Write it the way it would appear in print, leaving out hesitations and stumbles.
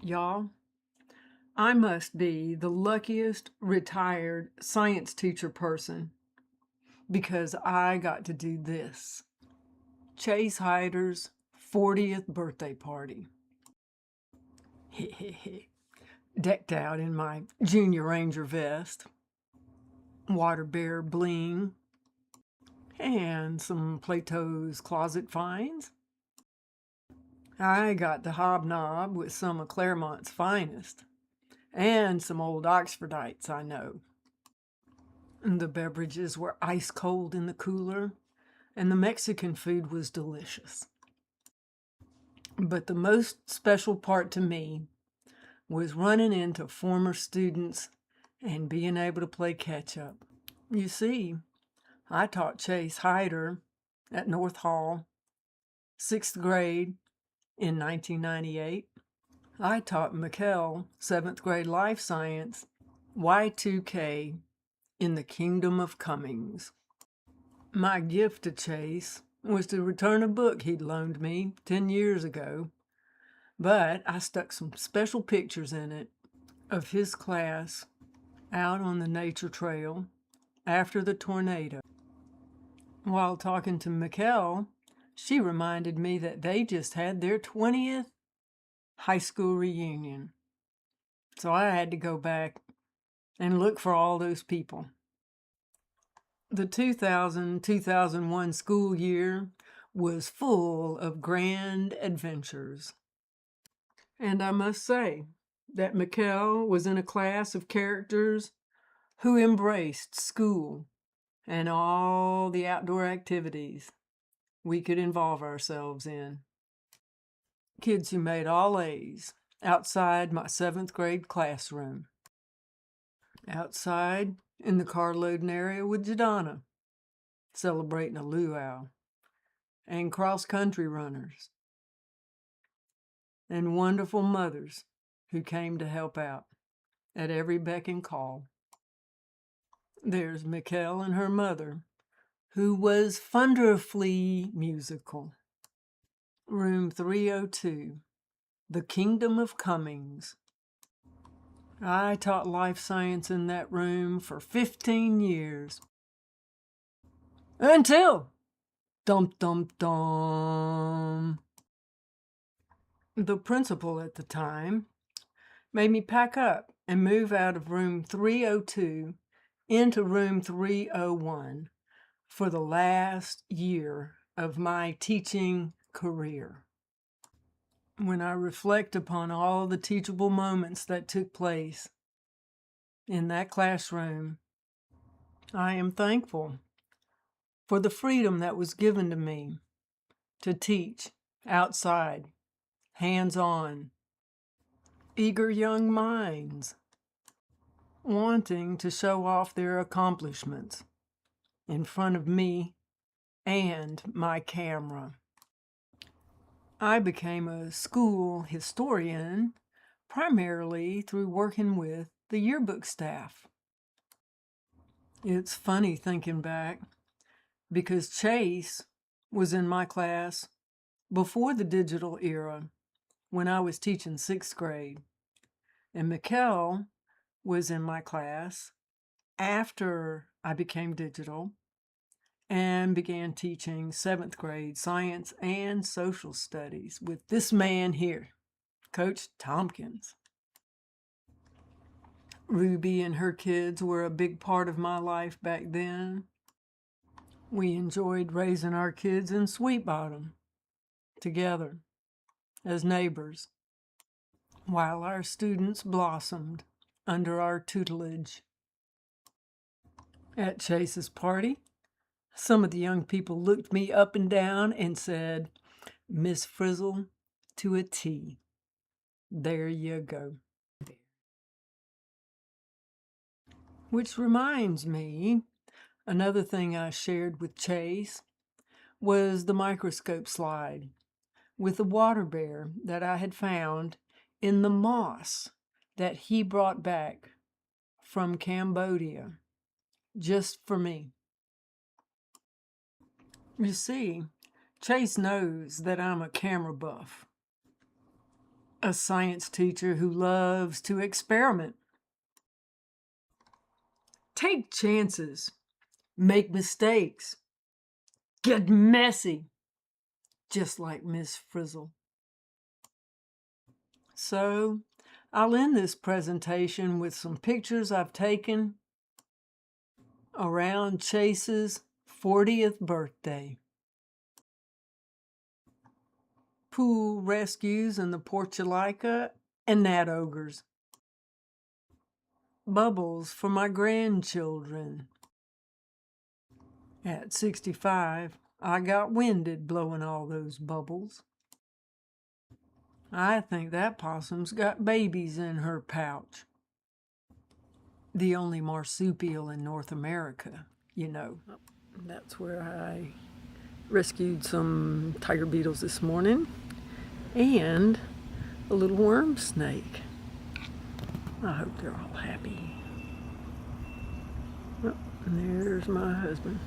Y'all, I must be the luckiest retired science teacher person because I got to do this. Chase Hyder's 40th birthday party. Decked out in my Junior Ranger vest, water bear bling, and some Plato's Closet finds. I got to hobnob with some of Claremont's finest and some old Oxfordites I know. The beverages were ice cold in the cooler, and the Mexican food was delicious. But the most special part to me was running into former students and being able to play catch up. You see, I taught Chase Hyder at North Hall, 6th grade in 1998. I taught Mikkel 7th grade life science, Y2K, in the Kingdom of Cummings. My gift to Chase was to return a book he'd loaned me 10 years ago, but I stuck some special pictures in it of his class out on the nature trail after the tornado. While talking to Mikkel, she reminded me that they just had their 20th high school reunion. So I had to go back and look for all those people. The 2000-2001 school year was full of grand adventures. And I must say that Mikkel was in a class of characters who embraced school and all the outdoor activities we could involve ourselves in. Kids who made all A's outside my 7th grade classroom. Outside in the car loading area with Jadana, celebrating a luau, and cross-country runners, and wonderful mothers who came to help out at every beck and call. There's Mikkel and her mother, who was wonderfully musical. Room 302, the Kingdom of Cummings. I taught life science in that room for 15 years. Until dum-dum-dum. The principal at the time made me pack up and move out of room 302 into room 301 for the last year of my teaching career. When I reflect upon all the teachable moments that took place in that classroom, I am thankful for the freedom that was given to me to teach outside, hands-on, eager young minds wanting to show off their accomplishments in front of me and my camera. I became a school historian primarily through working with the yearbook staff. It's funny thinking back because Chase was in my class before the digital era when I was teaching 6th grade, and Mikkel was in my class after I became digital and began teaching 7th grade science and social studies with this man here, Coach Tompkins. Ruby and her kids were a big part of my life back then. We enjoyed raising our kids in Sweet Bottom together as neighbors, while our students blossomed under our tutelage. At Chase's party, some of the young people looked me up and down and said, "Miss Frizzle to a T. There you go." Which reminds me, another thing I shared with Chase was the microscope slide with the water bear that I had found in the moss that he brought back from Cambodia just for me. You see, Chase knows that I'm a camera buff. A science teacher who loves to experiment. Take chances. Make mistakes. Get messy. Just like Miss Frizzle. So, I'll end this presentation with some pictures I've taken around Chase's 40th birthday. Pool rescues in the Portulaca and gnat ogres. Bubbles for my grandchildren. At 65, I got winded blowing all those bubbles. I think that possum's got babies in her pouch. The only marsupial in North America, you know. That's where I rescued some tiger beetles this morning and a little worm snake. I hope they're all happy. Oh, and there's my husband.